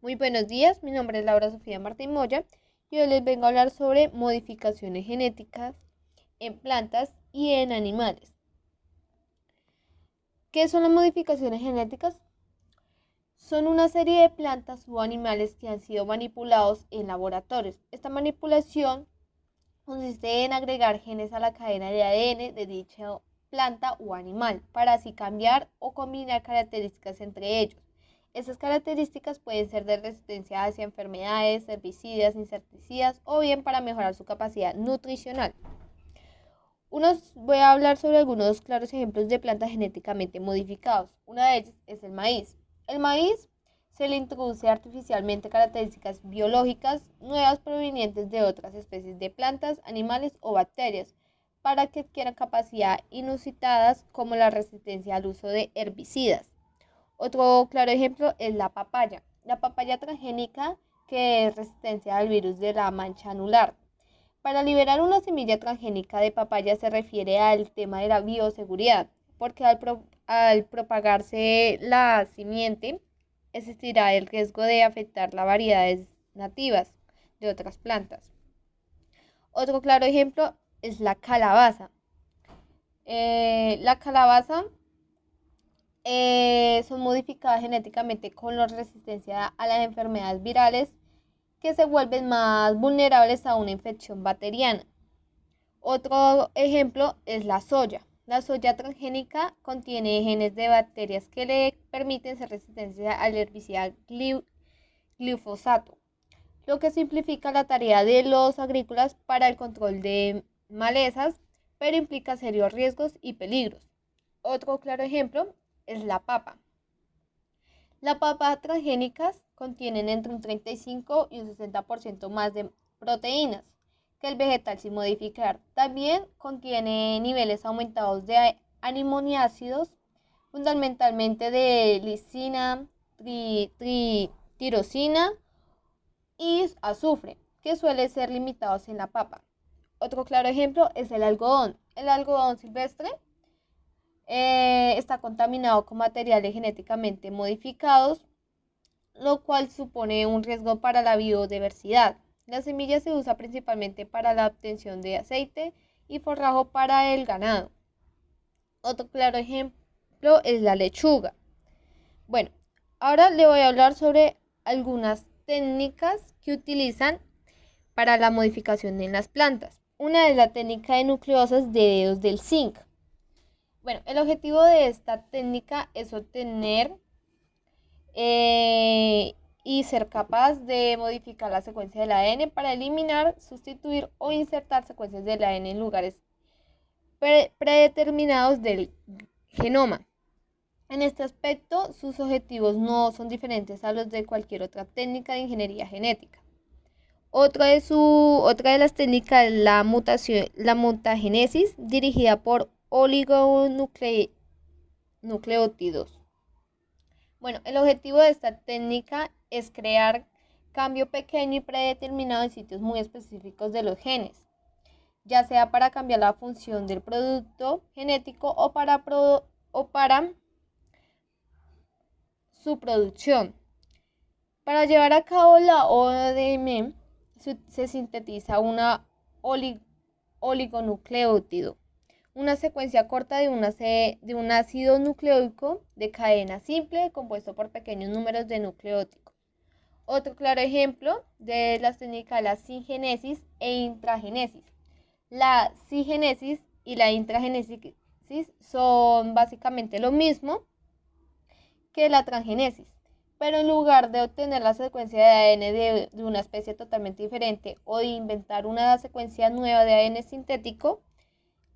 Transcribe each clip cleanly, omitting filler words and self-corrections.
Muy buenos días, mi nombre es Laura Sofía Martín Moya y hoy les vengo a hablar sobre modificaciones genéticas en plantas y en animales. ¿Qué son las modificaciones genéticas? Son una serie de plantas o animales que han sido manipulados en laboratorios. Esta manipulación consiste en agregar genes a la cadena de ADN de dicha planta o animal para así cambiar o combinar características entre ellos. Estas características pueden ser de resistencia hacia enfermedades, herbicidas, insecticidas o bien para mejorar su capacidad nutricional. Voy a hablar sobre algunos claros ejemplos de plantas genéticamente modificados. Una de ellas es el maíz. El maíz se le introduce artificialmente características biológicas nuevas provenientes de otras especies de plantas, animales o bacterias para que adquieran capacidades inusitadas como la resistencia al uso de herbicidas. Otro claro ejemplo es la papaya. La papaya transgénica que es resistencia al virus de la mancha anular. Para liberar una semilla transgénica de papaya se refiere al tema de la bioseguridad, porque al propagarse la simiente existirá el riesgo de afectar las variedades nativas de otras plantas. Otro claro ejemplo es la calabaza. La calabaza son modificadas genéticamente con la resistencia a las enfermedades virales que se vuelven más vulnerables a una infección bacteriana. Otro ejemplo es la soya. La soya transgénica contiene genes de bacterias que le permiten ser resistentes al herbicida glifosato, lo que simplifica la tarea de los agrícolas para el control de malezas, pero implica serios riesgos y peligros. Otro claro ejemplo es la papa. Las papas transgénicas contienen entre un 35 y un 60% más de proteínas que el vegetal sin modificar. También contiene niveles aumentados de aminoácidos, fundamentalmente de lisina, tirosina y azufre, que suelen ser limitados en la papa. Otro claro ejemplo es el algodón. El algodón silvestre está contaminado con materiales genéticamente modificados, lo cual supone un riesgo para la biodiversidad. La semilla se usa principalmente para la obtención de aceite y forrajo para el ganado. Otro claro ejemplo es la lechuga. Bueno, ahora le voy a hablar sobre algunas técnicas que utilizan para la modificación en las plantas. Una es la técnica de nucleosas de dedos del zinc. Bueno, el objetivo de esta técnica es obtener y ser capaz de modificar la secuencia del ADN para eliminar, sustituir o insertar secuencias del ADN en lugares predeterminados del genoma. En este aspecto, sus objetivos no son diferentes a los de cualquier otra técnica de ingeniería genética. Otra de las técnicas es la mutagénesis, dirigida por oligonucleótidos. Bueno, el objetivo de esta técnica es crear cambio pequeño y predeterminado en sitios muy específicos de los genes, ya sea para cambiar la función del producto genético o para su producción. Para llevar a cabo la ODM se sintetiza una oligonucleótido, una secuencia corta de un ácido nucleótico de cadena simple compuesto por pequeños números de nucleótidos. Otro claro ejemplo de las técnicas es la cigénesis e intragénesis. La cigénesis y la intragénesis son básicamente lo mismo que la transgénesis, pero en lugar de obtener la secuencia de ADN de una especie totalmente diferente o de inventar una secuencia nueva de ADN sintético,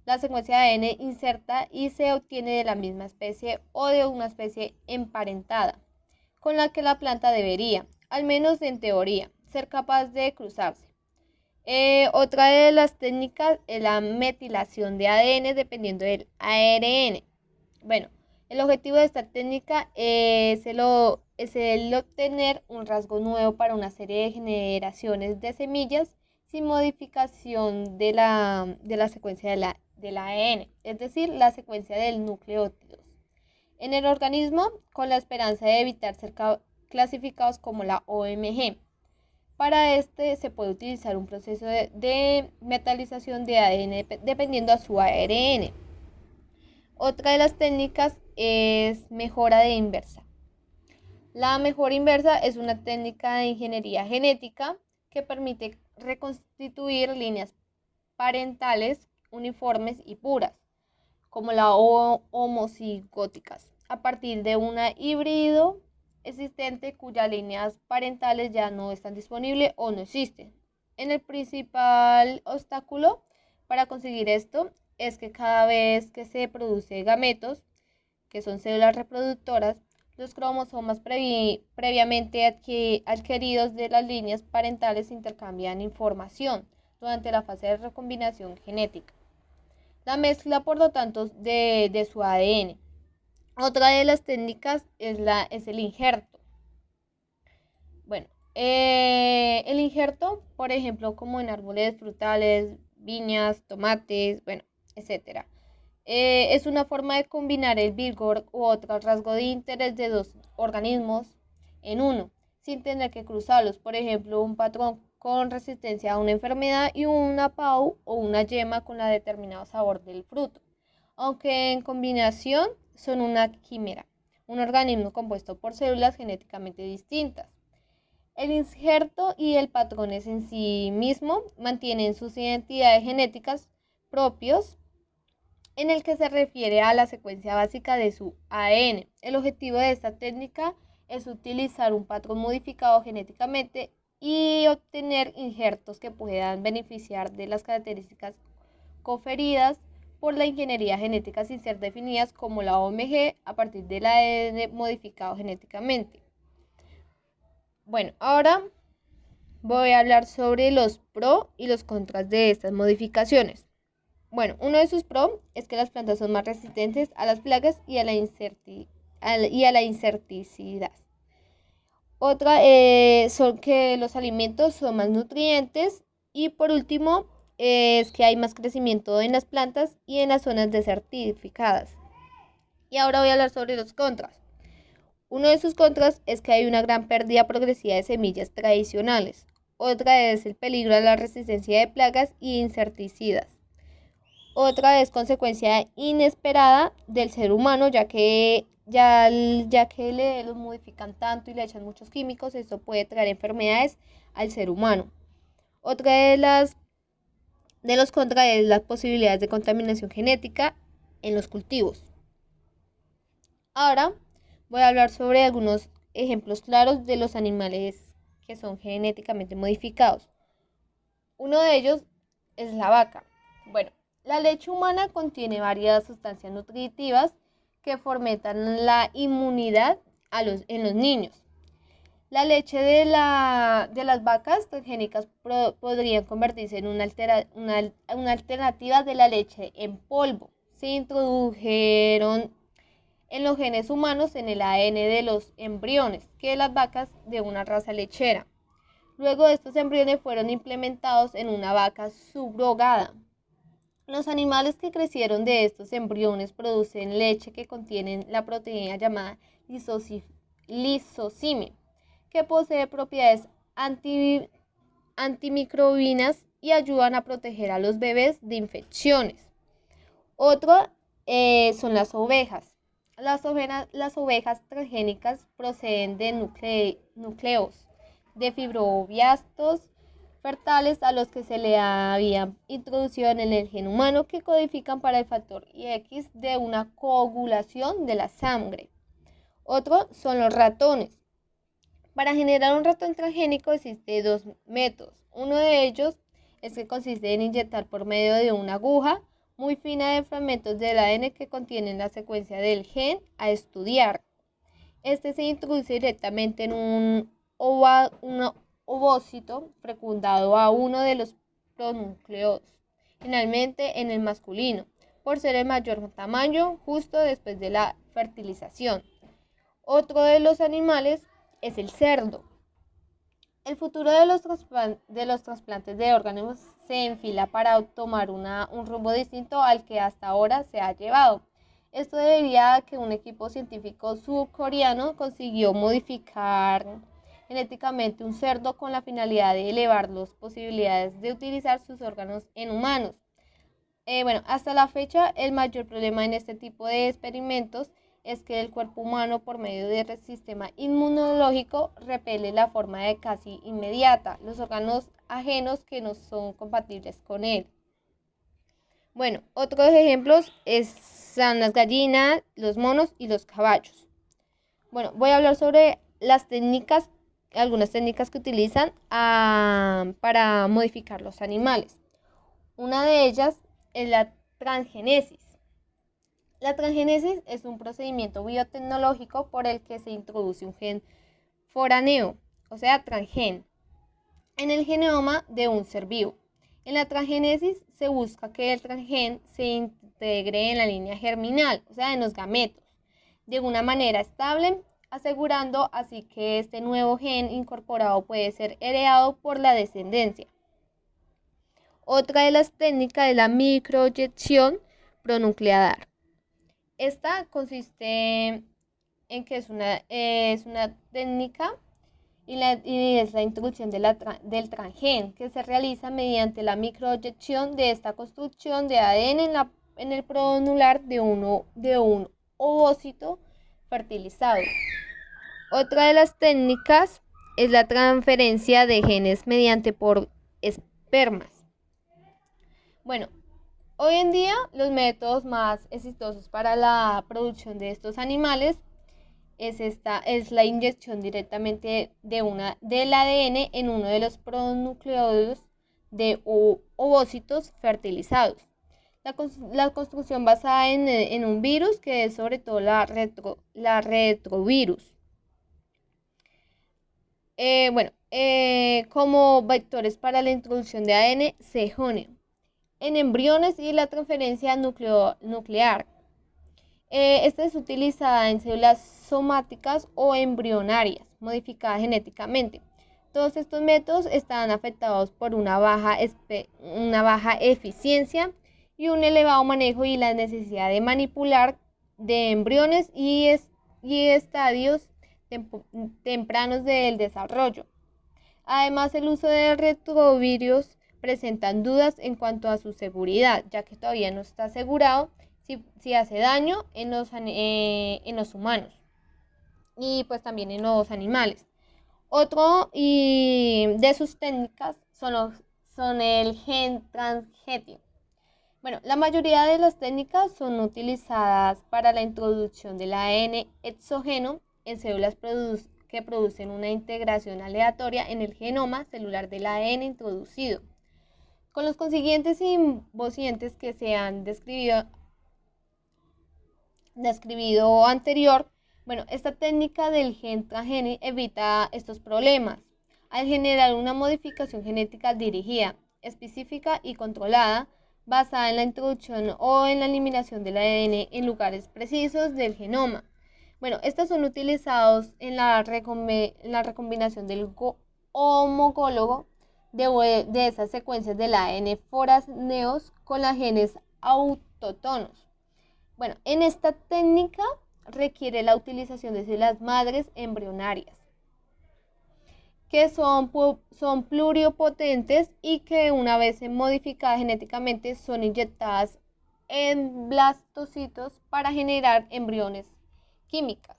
la secuencia de ADN inserta y se obtiene de la misma especie o de una especie emparentada, con la que la planta debería, al menos en teoría, ser capaz de cruzarse. Otra de las técnicas es la metilación de ADN dependiendo del ARN. Bueno, el objetivo de esta técnica es el obtener un rasgo nuevo para una serie de generaciones de semillas sin modificación de la secuencia del ADN, es decir, la secuencia del nucleótidos en el organismo, con la esperanza de evitar ser clasificados como la OMG. Para este se puede utilizar un proceso de metalización de ADN dependiendo a su ARN. Otra de las técnicas es mejora de inversa. La mejora inversa es una técnica de ingeniería genética que permite reconstituir líneas parentales uniformes y puras, como las homocigóticas, a partir de un híbrido existente cuyas líneas parentales ya no están disponibles o no existen. El principal obstáculo para conseguir esto es que cada vez que se produce gametos, que son células reproductoras, los cromosomas previamente adquiridos de las líneas parentales intercambian información durante la fase de recombinación genética. La mezcla, por lo tanto, de su ADN. Otra de las técnicas es el injerto. Bueno, el injerto, por ejemplo, como en árboles frutales, viñas, tomates, bueno, etc. Es una forma de combinar el vigor u otro rasgo de interés de dos organismos en uno, sin tener que cruzarlos. Por ejemplo, un patrón con resistencia a una enfermedad y una pau o una yema con la determinado sabor del fruto, aunque en combinación son una quimera, un organismo compuesto por células genéticamente distintas. El injerto y el patrones en sí mismo mantienen sus identidades genéticas propios, en el que se refiere a la secuencia básica de su ADN. El objetivo de esta técnica es utilizar un patrón modificado genéticamente y obtener injertos que puedan beneficiar de las características conferidas por la ingeniería genética sin ser definidas como la OMG a partir del ADN modificado genéticamente. Bueno, ahora voy a hablar sobre los pros y los contras de estas modificaciones. Bueno, uno de sus pros es que las plantas son más resistentes a las plagas y a la insecticidad. Otra son que los alimentos son más nutrientes. Y por último, es que hay más crecimiento en las plantas y en las zonas desertificadas. Y ahora voy a hablar sobre los contras. Uno de sus contras es que hay una gran pérdida progresiva de semillas tradicionales. Otra es el peligro de la resistencia de plagas y insecticidas. Otra es consecuencia inesperada del ser humano, ya que los modifican tanto y le echan muchos químicos, esto puede traer enfermedades al ser humano. Otra de los contras es las posibilidades de contaminación genética en los cultivos. Ahora voy a hablar sobre algunos ejemplos claros de los animales que son genéticamente modificados. Uno de ellos es la vaca. Bueno, la leche humana contiene varias sustancias nutritivas que fomentan la inmunidad en los niños. La leche de las vacas transgénicas podrían convertirse en una alternativa de la leche en polvo. Se introdujeron en los genes humanos en el ADN de los embriones que las vacas de una raza lechera. Luego estos embriones fueron implementados en una vaca subrogada. Los animales que crecieron de estos embriones producen leche que contiene la proteína llamada lisocime, que posee propiedades antimicrobianas y ayudan a proteger a los bebés de infecciones. Otro son las ovejas. Las ovejas transgénicas proceden de núcleos de fibroblastos fertales a los que se le había introducido en el gen humano que codifican para el factor X de una coagulación de la sangre. Otro son los ratones. Para generar un ratón transgénico existen dos métodos. Uno de ellos es que consiste en inyectar por medio de una aguja muy fina de fragmentos del ADN que contienen la secuencia del gen a estudiar. Este se introduce directamente en un ovocito fecundado a uno de los pronúcleos, finalmente en el masculino, por ser el mayor tamaño justo después de la fertilización. Otro de los animales es el cerdo. El futuro de los trasplantes de órganos se enfila para tomar un rumbo distinto al que hasta ahora se ha llevado. Esto debería a que un equipo científico surcoreano consiguió modificar genéticamente un cerdo con la finalidad de elevar las posibilidades de utilizar sus órganos en humanos. Bueno, hasta la fecha el mayor problema en este tipo de experimentos es que el cuerpo humano por medio del sistema inmunológico repele la forma de casi inmediata los órganos ajenos que no son compatibles con él. Bueno, otros ejemplos son las gallinas, los monos y los caballos. Bueno, voy a hablar sobre las técnicas, algunas técnicas que utilizan para modificar los animales. Una de ellas es la transgénesis. La transgénesis es un procedimiento biotecnológico por el que se introduce un gen foráneo, o sea, transgen, en el genoma de un ser vivo. En la transgénesis se busca que el transgen se integre en la línea germinal, o sea, en los gametos, de una manera estable, asegurando así que este nuevo gen incorporado puede ser heredado por la descendencia. Otra de las técnicas es la microinyección pronuclear. Esta consiste en que es una técnica y es la introducción del transgen que se realiza mediante la microinyección de esta construcción de ADN en el pronular de un ovocito fertilizado. Otra de las técnicas es la transferencia de genes mediante por espermas. Bueno, hoy en día los métodos más exitosos para la producción de estos animales es la inyección directamente del ADN en uno de los pronucleoides de ovocitos fertilizados. La construcción basada en un virus que es sobre todo la retrovirus. Como vectores para la introducción de ADN cegóneo en embriones y la transferencia nuclear. Esta es utilizada en células somáticas o embrionarias modificadas genéticamente. Todos estos métodos están afectados por una baja eficiencia y un elevado manejo y la necesidad de manipular de embriones y estadios tempranos del desarrollo. Además, el uso de retrovirus presentan dudas en cuanto a su seguridad, ya que todavía no está asegurado si hace daño en los humanos y pues también en los animales. Otro de sus técnicas son el gen transgénico. Bueno, la mayoría de las técnicas son utilizadas para la introducción del ADN exógeno en células que producen una integración aleatoria en el genoma celular del ADN introducido. Con los consiguientes inconvenientes que se han describido anterior, esta técnica del gen transgénico evita estos problemas al generar una modificación genética dirigida, específica y controlada, basada en la introducción o en la eliminación del ADN en lugares precisos del genoma. Estos son utilizados en la recombinación del homólogo de esas secuencias del ADN foráneos con los genes autóctonos. En esta técnica requiere la utilización de células madres embrionarias, que son pluripotentes y que una vez modificadas genéticamente son inyectadas en blastocitos para generar embriones químicos.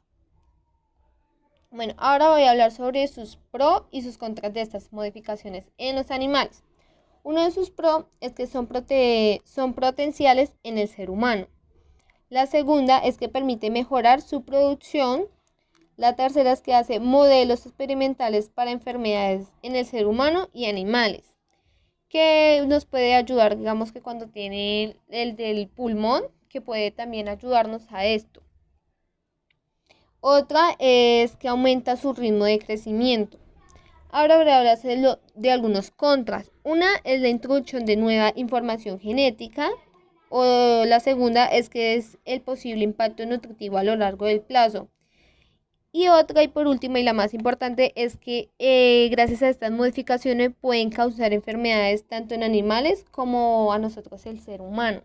Ahora voy a hablar sobre sus pros y sus contras de estas modificaciones en los animales. Uno de sus pros es que son potenciales en el ser humano. La segunda es que permite mejorar su producción. La tercera es que hace modelos experimentales para enfermedades en el ser humano y animales, que nos puede ayudar, digamos que cuando tiene el del pulmón, que puede también ayudarnos a esto. Otra es que aumenta su ritmo de crecimiento. Ahora voy a hablar de algunos contras. Una es la introducción de nueva información genética. O la segunda es que es el posible impacto nutritivo a lo largo del plazo. Y otra, y por último, y la más importante, es que gracias a estas modificaciones pueden causar enfermedades tanto en animales como a nosotros, el ser humano.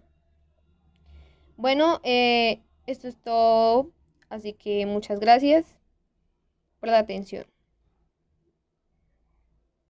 Esto es todo, así que muchas gracias por la atención.